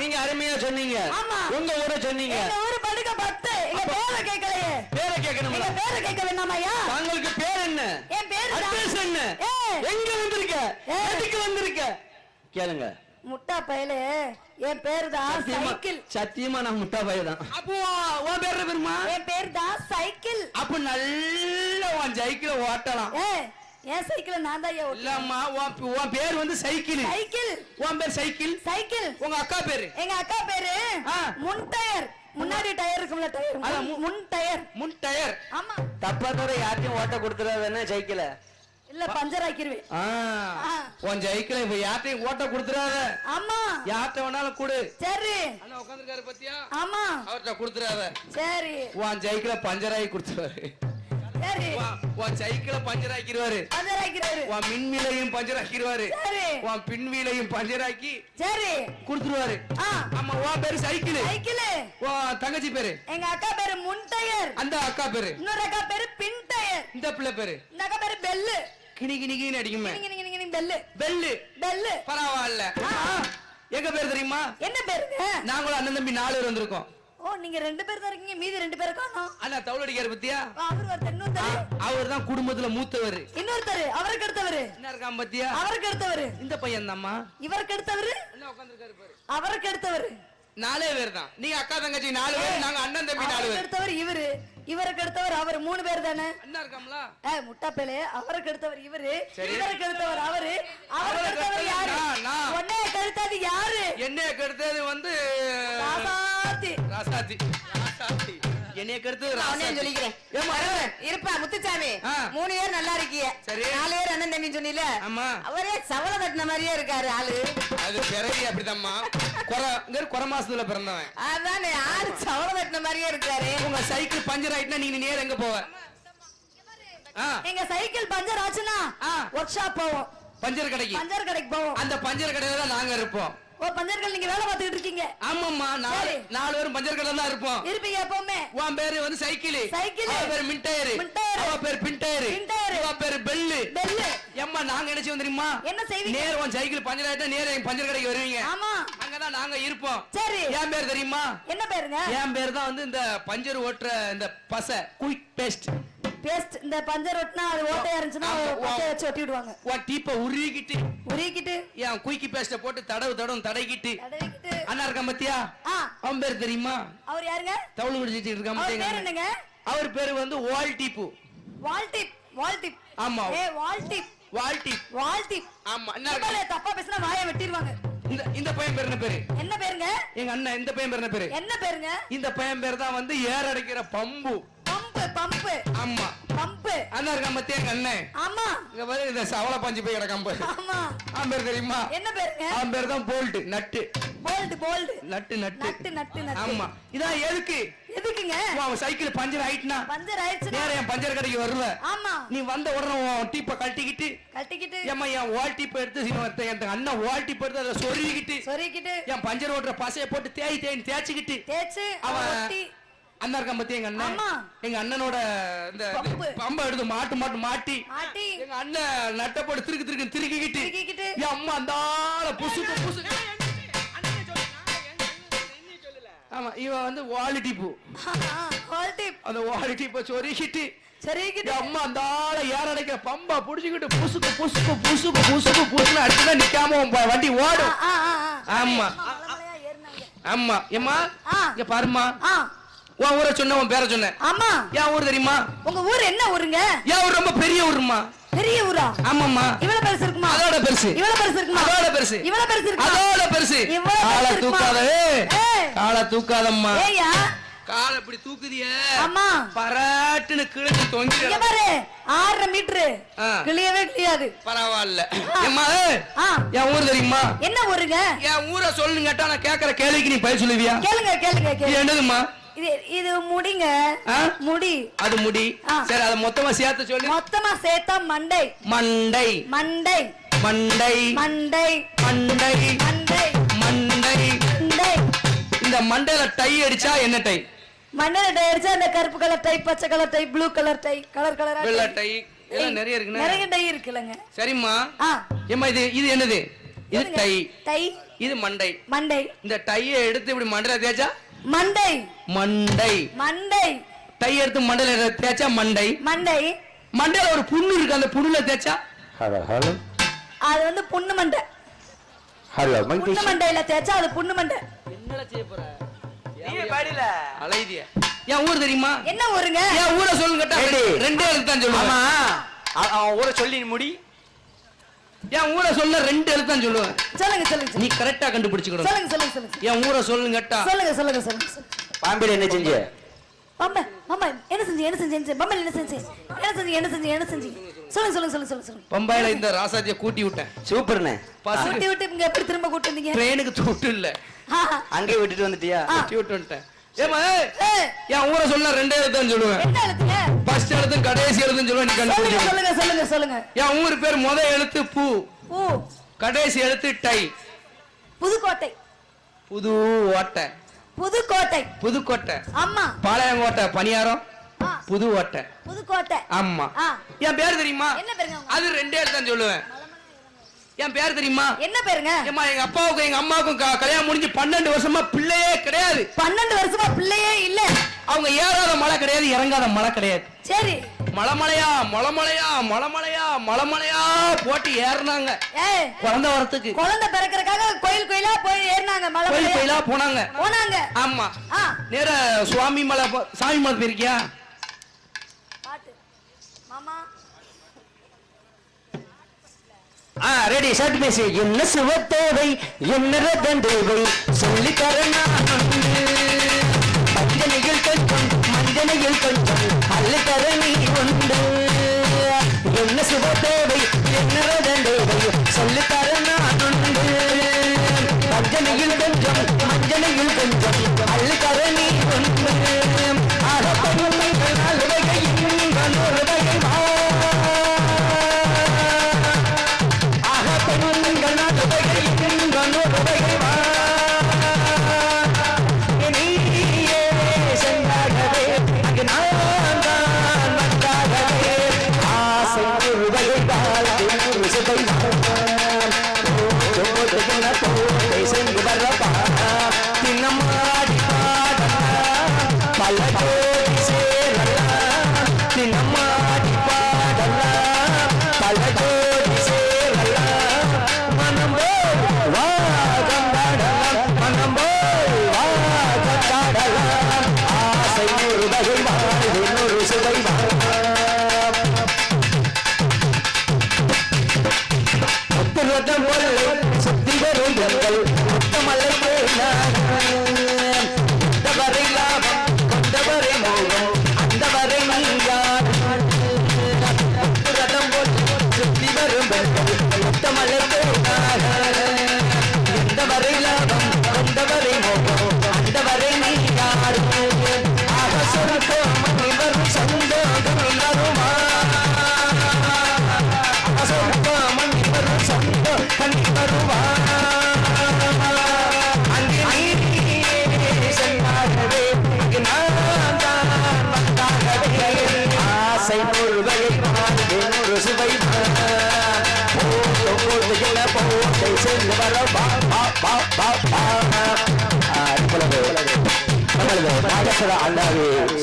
Speaker 3: நீங்க அருமையா சொன்னீங்க.
Speaker 5: ஆமா.
Speaker 3: உங்க ஊரை சொன்னீங்க.
Speaker 5: எங்க ஊரு படுக்க பத்து. எங்க பேரை கேட்கலையே.
Speaker 3: பேரை கேட்கணும்.
Speaker 5: எங்க பேரை கேட்க வேண்டாமையா?
Speaker 3: உங்களுக்கு பேர் என்ன?
Speaker 5: என் பேரு
Speaker 3: அட்ரஸ் என்ன? எங்க வந்திருக்க? எதுக்கு வந்திருக்க? கேளுங்க.
Speaker 5: முட்டா பயலே, என் பேரு தான் சைக்கிள்.
Speaker 3: சத்தியமா நான் முட்டா பைய தான். அப்போ உன் பேர் பெருமா?
Speaker 5: என் பேரு தான் சைக்கிள்.
Speaker 3: அப்ப நல்ல உன் சைக்கிளை ஓட்டலாம்.
Speaker 5: என் சைக்கிள் நான் தான் ஓட்டலாம்.
Speaker 3: இல்லம்மா, உன் பேர் வந்து சைக்கிள்.
Speaker 5: சைக்கிள்.
Speaker 3: உன் பேர் சைக்கிள்.
Speaker 5: சைக்கிள்.
Speaker 3: உங்க அக்கா பேரு?
Speaker 5: எங்க அக்கா பேரு முன் டயர். முன்னாடி டயர் இருக்கும்ல, டயர். முன் டயர்.
Speaker 3: முன் டயர்.
Speaker 5: ஆமா.
Speaker 3: தப்பா தவிர யார்ட்டையும் ஓட்ட கொடுத்துறாதானே சைக்கிளை?
Speaker 5: இல்ல, பஞ்சர் ஆக்கிருவேன்.
Speaker 3: உன் சைக்கிளை இப்ப யார்ட்டையும் ஓட்ட கொடுத்துறாத.
Speaker 5: ஆமா.
Speaker 3: யார்ட்ட வேணாலும் கொடு.
Speaker 5: சரி.
Speaker 3: அண்ணா உட்கார்ந்திருக்காரு பாத்தியா?
Speaker 5: ஆமா.
Speaker 3: அவர்ட்ட கொடுத்துறாத.
Speaker 5: சரி.
Speaker 3: உன் சைக்கிளை பஞ்சர் ஆகி கொடுத்துருவாரு.
Speaker 5: சரி.
Speaker 3: உன் சைக்கிளை பஞ்சர் ஆக்கிடுவாரு.
Speaker 5: பஞ்சர் ஆக்கிடுவாரு.
Speaker 3: உன் மின்வீலையும் பஞ்சர் ஆக்கிடுவாரு.
Speaker 5: சரி.
Speaker 3: உன் பின்வீலையும் பஞ்சர் ஆக்கி
Speaker 5: சரி
Speaker 3: கொடுத்துருவாரு. ஆமா. உன் பேரு சைக்கிள்.
Speaker 5: சைக்கிள்.
Speaker 3: உன் தங்கச்சி பேரு?
Speaker 5: எங்க அக்கா பேரு முன் டயர்.
Speaker 3: அந்த அக்கா பேரு?
Speaker 5: இன்னொரு அக்கா பேரு பின் டயர்.
Speaker 3: இந்த பிள்ளை பேரு?
Speaker 5: இந்த அக்கா பேரு பெல்லு.
Speaker 3: கிணி கிணி கிணி அடிக்குமே.
Speaker 5: பெல்லு.
Speaker 3: பெல்லு.
Speaker 5: பெல்லு.
Speaker 3: பரவாயில்ல. எங்க பேர் தெரியுமா?
Speaker 5: என்ன பேருங்க?
Speaker 3: நாங்களும் அண்ணன் தம்பி 4 பேர் வந்திருக்கோம்.
Speaker 5: ஓ, நீங்க 2 பேர் தான் இருக்கீங்க, மீதி 2 பேர் காணோம்.
Speaker 3: அண்ணா தவுள் அடிக்காரு பத்தியா?
Speaker 5: அவர் ஒருத்தர், இன்னொருத்தர்.
Speaker 3: அவர் தான் குடும்பத்துல மூத்தவர்.
Speaker 5: இன்னொருத்தர் அவருக்கு அடுத்தவர்.
Speaker 3: என்ன இருக்கான் பத்தியா?
Speaker 5: அவருக்கு அடுத்தவர்.
Speaker 3: இந்த பையன் தான்மா.
Speaker 5: இவருக்கு அடுத்தவர்.
Speaker 3: என்ன உட்கார்ந்திருக்காரு பாரு.
Speaker 5: அவருக்கு அடுத்தவர்.
Speaker 3: 4 பேர் தான். நீங்க அக்கா தங்கச்சி 4 பேர், நாங்க அண்ணன் தம்பி 4 பேர்.
Speaker 5: அடுத்தவர் இவரு, இவருக்கு அடுத்தவர் அவர், 3 பேர் தானே?
Speaker 3: அண்ணா இருக்காம்ல?
Speaker 5: முட்டாப்பேலே. அவருக்கு அடுத்தவர் இவரு,
Speaker 3: சரி.
Speaker 5: இவருக்கு அடுத்தவர் அவரு, அவருக்கு அடுத்தவர் யாரு? ஒன்னே கழுத்தாது யாரு?
Speaker 3: என்னைய கெடுத்தது வந்து
Speaker 5: ராசாத்தி.
Speaker 3: ராசாத்தி. ராசாத்தி. என்னைய கெடுத்தது ராசாத்தி.
Speaker 6: சொல்லிக்கிறேன்.
Speaker 3: ஏமா
Speaker 6: இருப்பா முத்துச்சாமி,
Speaker 3: ஆ.
Speaker 6: 3 பேர் நல்லா இருக்கீங்க.
Speaker 3: சரி.
Speaker 6: 4 பேர் அண்ணன் தம்பி சொன்னீல.
Speaker 3: ஆமா.
Speaker 6: அவரே சவள தட்டின மாதிரியே இருக்காரு ஆளு.
Speaker 3: அது பிறவி அப்படிதாம்மா. குறை மாசத்துல பிறந்தவன்.
Speaker 6: அதானே, ஆளு சவள தட்டின மாதிரியே இருக்காரு.
Speaker 3: உங்க சைக்கிள் பஞ்சர் ஆயிட்டுனா நீங்க நேரா எங்க போவ?
Speaker 5: எங்க சைக்கிள் பஞ்சர் ஆச்சுன்னா ஒர்க் ஷாப் போவோம்.
Speaker 3: பஞ்சர் கடைக்கு.
Speaker 5: பஞ்சர் கடைக்கு போவோம்.
Speaker 3: அந்த பஞ்சர் கடையில தான் நாங்க இருப்போம்.
Speaker 5: ஓ, பஞ்சர் கடை நீங்க வேலை பார்த்துக்கிட்டு இருக்கீங்க?
Speaker 3: ஆமாம்மா. 4 பேரும் பஞ்சர் கடையில தான் இருப்போம்.
Speaker 5: இருப்பீங்க எப்பவுமே.
Speaker 3: உன் பேரு வந்து சைக்கிள்.
Speaker 5: சைக்கிள்.
Speaker 3: அவ பேரு மின் டயர்.
Speaker 5: மின் டயர்.
Speaker 3: அவ பேரு பின் டயர்.
Speaker 5: பின் டயர்.
Speaker 3: அவ பேரு பெல்லு.
Speaker 5: பெல்லு.
Speaker 3: எம்மா நாங்க என்ன செய்வோம் தெரியுமா?
Speaker 5: என்ன செய்வீங்க?
Speaker 3: நேரா உன் சைக்கிள் பஞ்சர் ஆயிட்டா நேரா எங்க பஞ்சர் கடைக்கு வருவீங்க.
Speaker 5: ஆமா.
Speaker 3: அங்கதான் நாங்க இருப்போம்.
Speaker 5: சரி.
Speaker 3: என் பேர் தெரியுமா?
Speaker 5: என்ன பேருங்க?
Speaker 3: என் பேர் தான் வந்து இந்த பஞ்சர் ஓட்டுற இந்த பசை குயிக் பேஸ்ட்.
Speaker 5: பேஸ்ட். இந்த பஞ்சர் ஒட்டினா அது ஓட்டையா இருந்துச்சுன்னா பச்சை வச்சு ஒட்டி விடுவாங்க.
Speaker 3: உன் டீப்பை உருகிட்டு
Speaker 5: உருகிட்டு
Speaker 3: என் குயிக்கி பேஸ்ட போட்டு தடவும் தடவிக்கிட்டு
Speaker 5: தடவிக்கிட்டு
Speaker 3: அண்ணா இருக்கான் பத்தியா? அவன் பேர் தெரியுமா?
Speaker 5: அவர் யாருங்க?
Speaker 3: தவுள் குடிச்சிட்டு இருக்கான்.
Speaker 5: அவர் பேர் என்னங்க?
Speaker 3: அவர் பேரு வந்து வால் டீப்பு.
Speaker 5: வால் டிப். வால் டிப்.
Speaker 3: ஆமா.
Speaker 5: வால் டிப்.
Speaker 3: வால் டீப்.
Speaker 5: வால் டிப்.
Speaker 3: ஆமா. என்ன இருக்கு?
Speaker 5: தப்பா பேசினா வாயை வெட்டிடுவாங்க.
Speaker 3: இந்த பையன் பேர் என்ன பேரு?
Speaker 5: என்ன பேருங்க?
Speaker 3: எங்க அண்ணன் இந்த பையன் பேர் என்ன பேரு?
Speaker 5: என்ன பேருங்க?
Speaker 3: இந்த பையன் பேர் தான் வந்து ஏர் அடைக்கிற பம்பு.
Speaker 5: பம்பு. பம்பு.
Speaker 3: ஆமா.
Speaker 5: பம்பு.
Speaker 3: அண்ணா இருக்கான் பத்தியா எங்க அண்ணன்?
Speaker 5: ஆமா.
Speaker 3: இங்க பாரு, இந்த சவள பஞ்சு போய் கிடக்காம பாரு.
Speaker 5: ஆமா.
Speaker 3: அவன் பேர் தெரியுமா?
Speaker 5: என்ன பேருங்க?
Speaker 3: அவன் பேர் தான் போல்ட். நட்டு.
Speaker 5: போல்ட். போல்ட்.
Speaker 3: நட்டு.
Speaker 5: நட்டு. நட்டு. நட்டு.
Speaker 3: ஆமா. இதான் எதுக்கு?
Speaker 5: எதுக்குங்க?
Speaker 3: அவன் சைக்கிள் பஞ்சர் ஆயிட்டுனா
Speaker 5: பஞ்சர் ஆயிடுச்சுனா
Speaker 3: நேரா என் பஞ்சர் கடைக்கு வருவ.
Speaker 5: ஆமா.
Speaker 3: நீ வந்த உடனே உன் டீப்பை கட்டிக்கிட்டு ஏம்மா என் வால் டீப்பை எடுத்து என் அண்ணன் வால் டீப்பை எடுத்து அதை சொருகிக்கிட்டு என் பஞ்சர் ஓட்டுற பசையை போட்டு தேய்ச்சிக்கிட்டு
Speaker 5: தேய்ச்சு
Speaker 3: அவன்
Speaker 5: ஒட்டி
Speaker 3: அண்ணா இருக்கான் பத்தி எங்க அண்ணன்.
Speaker 5: ஆமா.
Speaker 3: எங்க அண்ணனோட இந்த பம்பை எடுத்து மாட்டி எங்க அண்ணன் நட்டை போட்டு திருக்கிக்கிட்டு என் அம்மா அந்தால புசுக்கு ஆமா. இவன் வந்து வாலிட்டி பூ. அந்த வாலிட்டி பூ சொருகிட்டு அம்மா அந்தால ஏற அடைக்கிற பம்பா புடிச்சுக்கிட்டு புசுக்கு அடிச்சுதான் நிக்காம வண்டி ஓடும். ஆமா. ஆமா. ஏம்மா இங்க பாருமா, உன் ஊரை சொன்ன, உன் பேரை சொன்ன.
Speaker 5: ஆமா.
Speaker 3: என் ஊர் தெரியுமா?
Speaker 5: உங்க ஊர் என்ன ஊருங்க?
Speaker 3: என் ஊர் ரொம்ப பெரிய ஊருமா.
Speaker 5: பெரிய ஊரா?
Speaker 3: ஆமாம்மா.
Speaker 5: இவ்வளவு பெருசு இருக்குமா?
Speaker 3: அதோட பெருசு.
Speaker 5: இவ்வளவு பெருசு இருக்குமா?
Speaker 3: அதோட பெருசு.
Speaker 5: இவ்வளவு பெருசு இருக்குமா?
Speaker 3: அதோட பெருசு. கால தூக்காத. கால தூக்காதம்மா.
Speaker 5: ஏய்யா
Speaker 3: கால இப்படி தூக்குதியே.
Speaker 5: அம்மா
Speaker 3: பராட்டுன்னு கிழிச்சு தொங்கிடு.
Speaker 5: இங்க பாரு, 6.5 மீட்டர் கிளியவே கிளியாது.
Speaker 3: பரவாயில்ல. ஏம்மா என் ஊர் தெரியுமா?
Speaker 5: என்ன ஊருங்க?
Speaker 3: என் ஊரை சொல்லுங்க கேட்டா நான் கேக்குற கேள்விக்கு நீ பதில் சொல்லுவியா?
Speaker 5: கேளுங்க.
Speaker 3: என்னதுமா?
Speaker 5: இது முடிங்க. முடி.
Speaker 3: அது முடி. சரி, அத மொத்தமா சேர்த்து சொல்லு.
Speaker 5: மொத்தமா சேர்த்தா மண்டை.
Speaker 3: மண்டை.
Speaker 5: மண்டை.
Speaker 3: மண்டை.
Speaker 5: மண்டை.
Speaker 3: மண்டை.
Speaker 5: மண்டை.
Speaker 3: மண்டை.
Speaker 5: மண்டை.
Speaker 3: இந்த மண்டையில டை அடிச்சா என்ன டை?
Speaker 5: மண்டையில டை அடிச்சா அந்த கருப்பு கலர் டை, பச்சை colour dye, blue colour dye, கலரா
Speaker 3: வெள்ளை டை எல்லாம் நிறைய இருக்குங்க.
Speaker 5: நிறைய டை இருக்குலங்க.
Speaker 3: சரிம்மா. ஏம்மா இது என்னது? இது டை.
Speaker 5: டை.
Speaker 3: இது மண்டை.
Speaker 6: மண்டை.
Speaker 3: இந்த டைய எடுத்து இப்படி மண்டையில தேய்ச்சா
Speaker 6: மண்டை.
Speaker 3: மண்டை.
Speaker 6: மண்டை.
Speaker 3: டை எடுத்து மண்டையில தேய்ச்சா மண்டை.
Speaker 6: மண்டை.
Speaker 3: மண்டையில ஒரு புண்ணு இருக்கு, அந்த புண்ணுல தேய்ச்சா
Speaker 6: அது வந்து புண்ணு மண்டை. புண்ணு மண்டையில தேய்ச்சா அது புண்ணு மண்டை.
Speaker 3: என்னடா செய்ய போற?
Speaker 7: நீ பாடில
Speaker 3: அலைதிய. என் ஊர் தெரியுமா?
Speaker 6: என்ன ஊருங்க?
Speaker 3: என் ஊரை சொல்லுங்க கேட்டா ரெண்டே எழுத்து தான் சொல்லுவேன்.
Speaker 7: அவன் ஊரை சொல்லி முடி.
Speaker 3: என் ஊரை சொல்ல 2 எழுத்து தான் சொல்லுவேன்.
Speaker 6: சொல்லுங்க சொல்லுங்க.
Speaker 3: நீ கரெக்டா கண்டுபிடிச்சுக்கணும்.
Speaker 6: சொல்லுங்க சொல்லுங்க சொல்லுங்க.
Speaker 3: என் ஊரை சொல்லுங்க கேட்டா
Speaker 6: சொல்லுங்க சொல்லுங்க சொல்லுங்க.
Speaker 7: பாம்பேல என்ன செஞ்ச?
Speaker 6: மாமா மாமா என்ன செஞ்சு என்ன செஞ்சு பம்பையில என்ன செஞ்சு என்ன செஞ்சு என்ன செஞ்சு என்ன செஞ்சு சொல்லுங்க சொல்லுங்க சொல்லுங்க சொல்லுங்க சொல்லுங்க.
Speaker 3: பம்பாயில இந்த ராசாஜியை கூட்டி விட்டேன்.
Speaker 7: சூப்பர்ண்ணே.
Speaker 6: கூட்டி விட்டு இங்க எப்படி திரும்ப கூட்டி வந்தீங்க?
Speaker 3: ட்ரெயினுக்கு தூட்டு இல்ல,
Speaker 7: அங்கே விட்டுட்டு வந்துட்டியா?
Speaker 3: கூட்டி விட்டு வந்துட்டேன். ஏமா என் ஊரை சொல்ல 2 எழுத்து தான் சொல்லுவேன்.
Speaker 6: என்ன எழுத்துங்க?
Speaker 3: ஃபர்ஸ்ட் எழுத்து கடைசி எழுத்துன்னு சொல்லுவேன். நீ கண்டுபிடிச்சு
Speaker 6: சொல்லுங்க சொல்லுங்க சொல்லுங்க.
Speaker 3: என் ஊர் பேர் முத எழுத்து பூ,
Speaker 6: பூ.
Speaker 3: கடைசி எழுத்து டை.
Speaker 6: புதுக்கோட்டை.
Speaker 3: புது ஓட்டை.
Speaker 6: புதுக்கோட்டை.
Speaker 3: புதுக்கோட்டை.
Speaker 6: ஆமா.
Speaker 3: பாளையங்கோட்டை பணியாரம். புது ஓட்டை.
Speaker 6: புதுக்கோட்டை.
Speaker 3: ஆமா. என் பேர் தெரியுமா?
Speaker 6: என்ன பேருங்க?
Speaker 3: அது 2 எழுத்து தான் சொல்லுவேன். என் பேர் தெரியுமா?
Speaker 6: என்ன பேருங்க?
Speaker 3: ஏமா எங்க அப்பாவுக்கும் எங்க அம்மாவுக்கும் கல்யாணம் முடிஞ்சு 12 வருஷமா பிள்ளையே கிடையாது.
Speaker 6: 12 வருஷமா பிள்ளையே இல்ல.
Speaker 3: அவங்க ஏறாத மழை கிடையாது, இறங்காத மழை கிடையாது.
Speaker 6: சரி.
Speaker 3: மலைமலையா மலைமலையா மலைமலையா மலைமலையா போட்டு ஏறினாங்க. குழந்தை வரத்துக்கு.
Speaker 6: குழந்தை பிறக்கிறதுக்காக கோயில் கோயிலா போய் ஏறினாங்க.
Speaker 3: கோயில் கோயிலா போனாங்க. ஆமா. நேர சுவாமி மலை சாமி மலை போயிருக்கியா?
Speaker 6: பாட்டு மாமா.
Speaker 7: ரெடி ஷர்ட் பேசி. என்ன சுவத்தேவை என்ன ரத்தம் தேவை சொல்லி தரணா. பஞ்சனையில் கொஞ்சம் மஞ்சனையில் கொஞ்சம் அல்ல தரணி உண்டு. என்ன சுவத்தேவை என்ன ரத்தம் தேவை சொல்லி தரணா உண்டு. பஞ்சனையில் கொஞ்சம் மஞ்சனையில் கொஞ்சம் அல்ல தரணி உண்டு.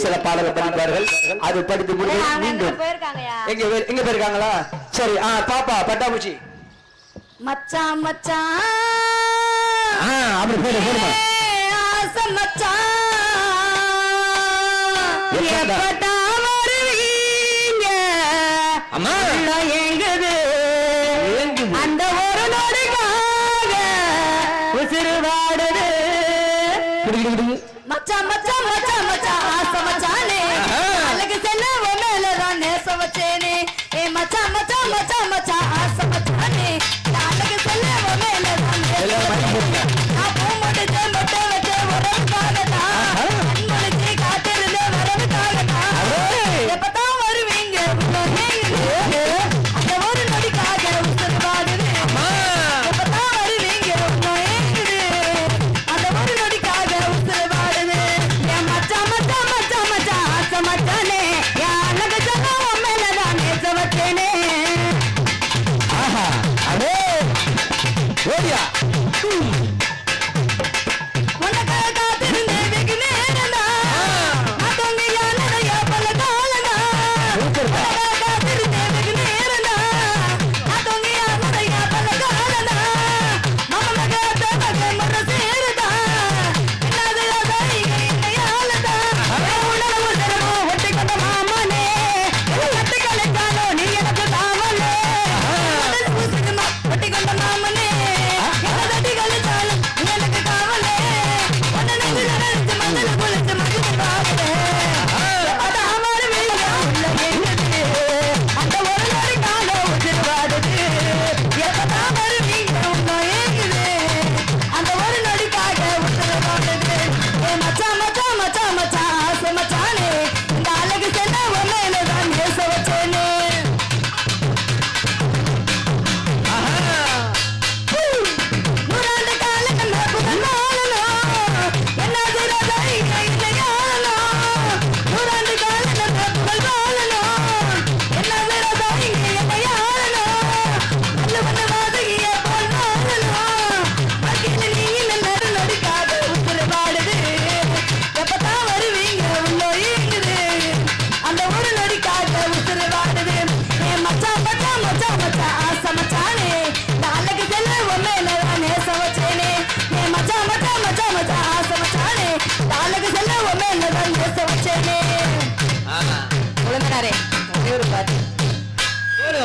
Speaker 7: சில பாடலை படிப்பார்கள். அது படித்து முடிந்து மீண்டும் எங்க போயிருக்காங்களா? சரி. பாப்பா பட்டாம்பூச்சி
Speaker 6: மச்சான் மச்சான்
Speaker 7: அப்படி போடுமா?
Speaker 6: ஆசை மச்சான் எப்படா வருவீங்க?
Speaker 7: அம்மா
Speaker 6: எங்குது அந்த ஒரு நொடிக்காக உசிறு வாடுது. மச்சான் மச்சான் மச்சான் மச்சான் ஆசை மச்சானே அழகு செல்ல மேலதான் நேச வச்சேனே. ஏ மச்சான் மச்சான் மச்சான் மச்சான் ஆசை மச்சானே அழகு செல்ல மேலதான் நேச வச்சேனே. நான் பூ முடிச்சு மொட்டை வச்சு உறவுக்காகத்தான் கண்முழிச்சு காத்திருந்த வரவுக்காகத்தான். எப்பதான் வருவீங்க? அந்த ஒரு நொடிக்காக உசுறு வாடுது. எப்பதான் வருவீங்க? அந்த ஒரு நொடிக்காக உசுறு வாடுது. என் மச்சான் மச்சான் மச்சான் மச்சான் ஆசை மச்சானே அழகு செல்ல மேலதான் நேச வச்சேனே.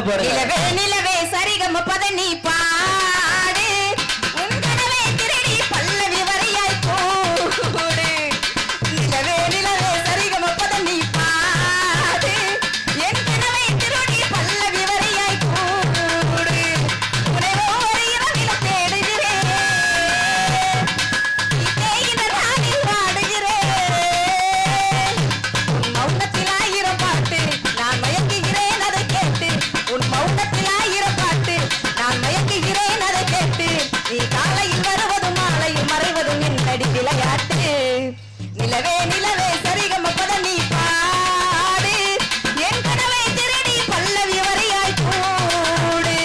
Speaker 7: போடுங்க.
Speaker 6: நிலவே நிலவே சரிகம பத நீ பாடு உன் கனவை திருடி பல்லவி வரையாய் போடு. நிலவே நிலவே சரிகம பத நீ பாடு என் கனவை திருடி பல்லவி வரையாய் போடு. உன்னை ஒவ்வொரு இரவிலும் தேடுகிறேன் தேகின ராணில் வாடுகிறேன். உன் மௌனத்தில் ஆயிரம் பாட்டு நான் மயங்குகிறேன் அதை கேட்டு. உன் மௌனத்தில் ஆயிரம் பாட்டு நான் மயங்குகிறேன் அதை கேட்டு. நீ காலையில் வருவதும் மாலையில் மறைவதும் என்னடி விளையாட்டு. நிலவே நிலவே சரிகம பத நீ பாடு என் கனவை திருடி பல்லவி வரையாய் போடு.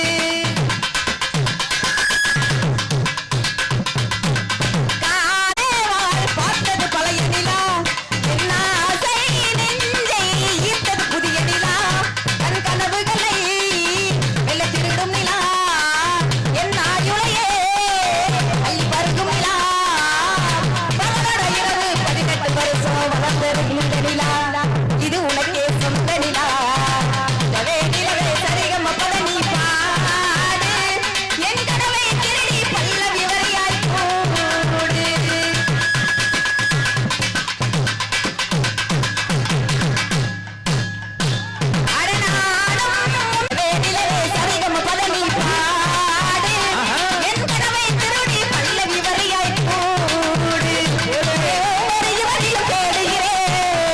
Speaker 6: காணேவாள் பார்த்தது பழைய நிலா என் ஆசை நெஞ்சை ஈர்த்தது புதிய நிலா. தன் கனவுகளை மெல்ல திருடும் நிலா என் ஆயுளையே அள்ளி பருகும் நிலா. பகலட இரவு 18 வருஷம் வளர்ந்தது இந்த நிலா இது உனக்கே சொந்த நிலா. நிலவே நிலவே சரிகம பத நீ பாடு என் கனவை திருடி பல்லவி வரையாய் போடு. அடனாடும் நிலவே சரிகம பத நீ பாடு என் கனவை திருடி பல்லவி வரையாய் போடு. ஒரு இரவிலும் தேடுகிறேன்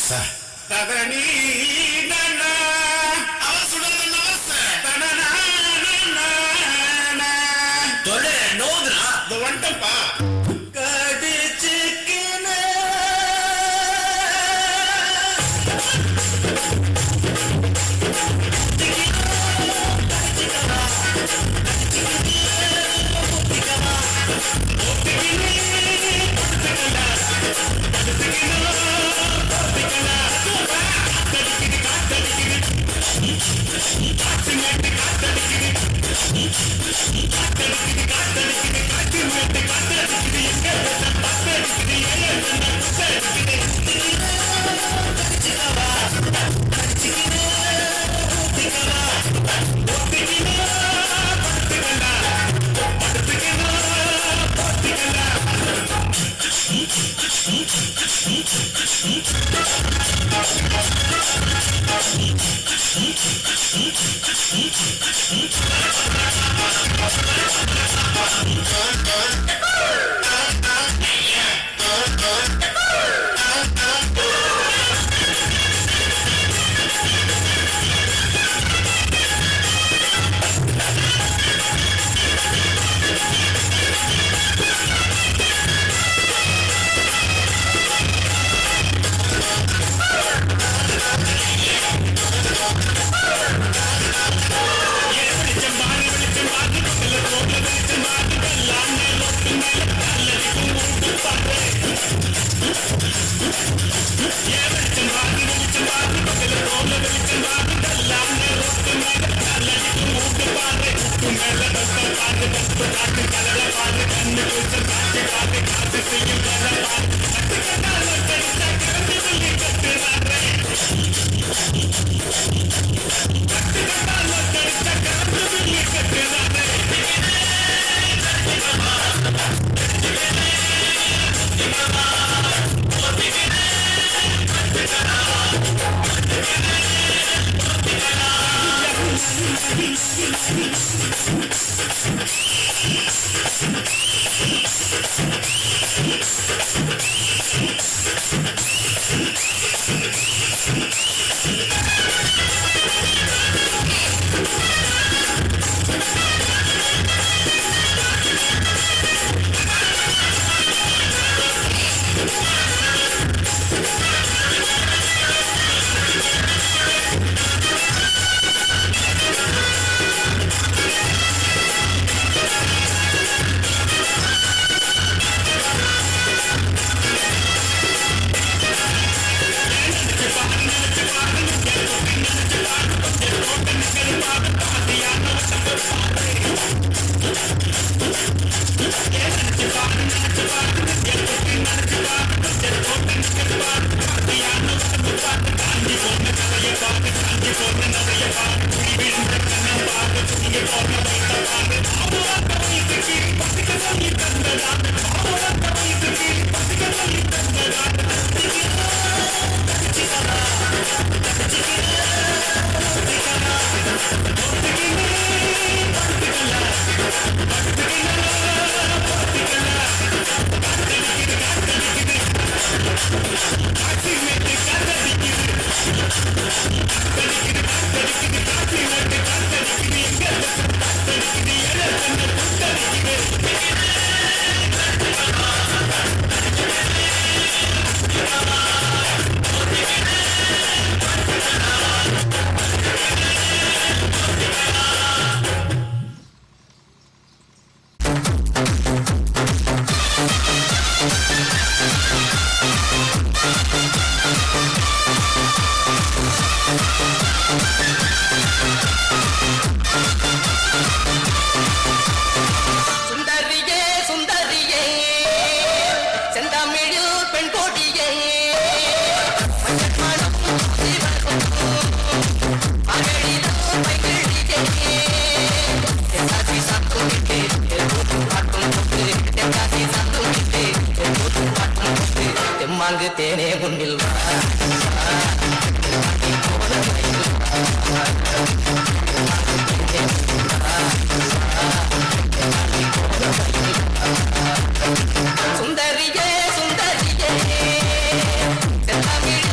Speaker 2: ததனி அவன் சுடல தொலை நோதுரா இந்த வந்துட்டப்பா
Speaker 3: மாங்கு தேனே முன்னில் சுந்தரியே சுந்தரியே செந்தமிழ்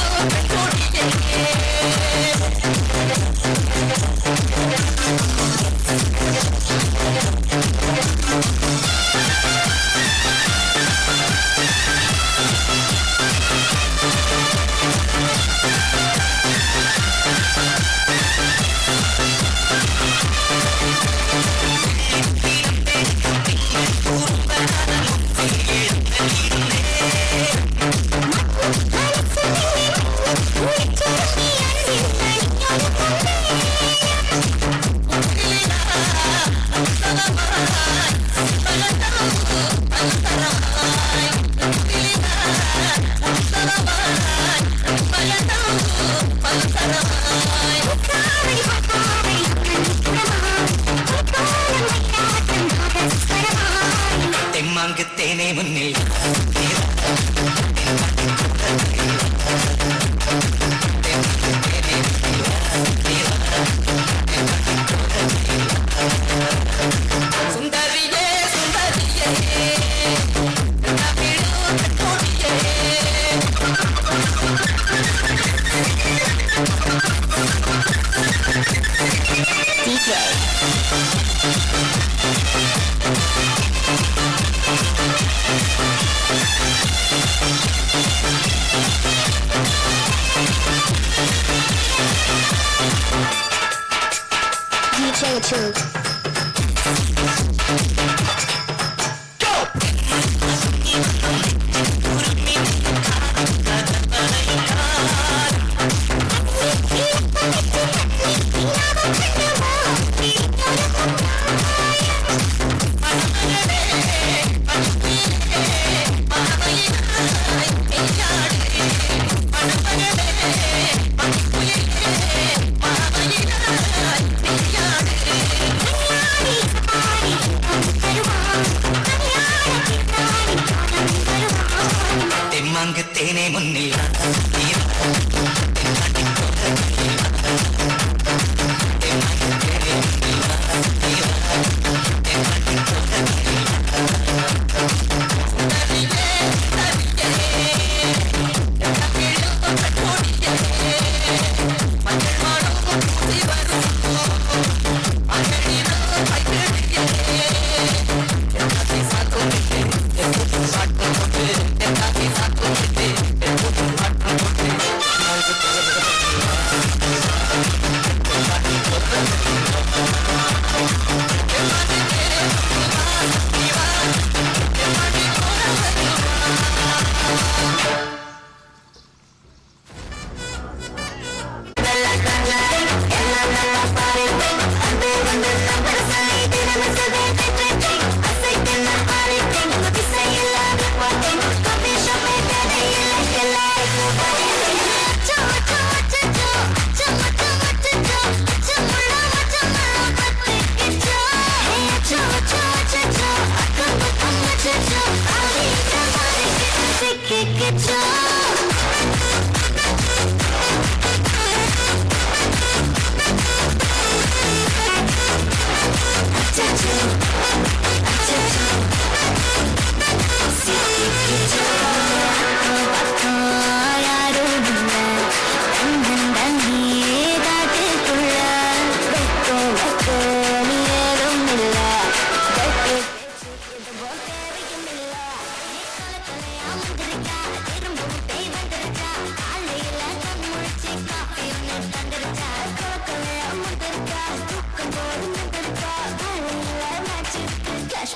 Speaker 6: அச்சச்சோ
Speaker 8: தேனே முன்னில்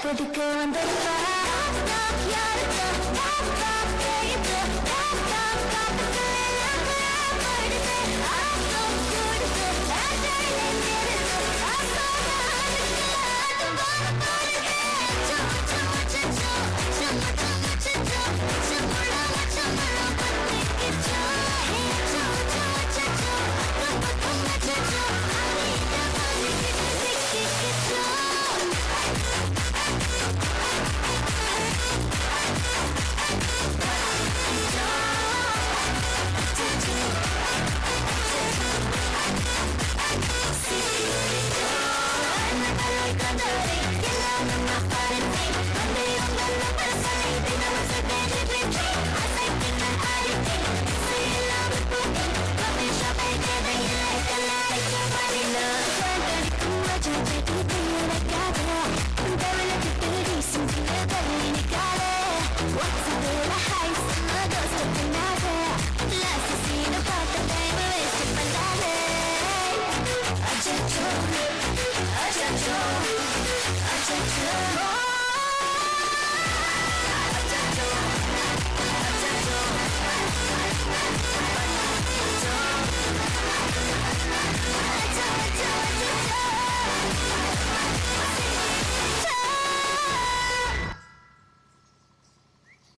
Speaker 8: போட்டுக்கு வந்திருக்கா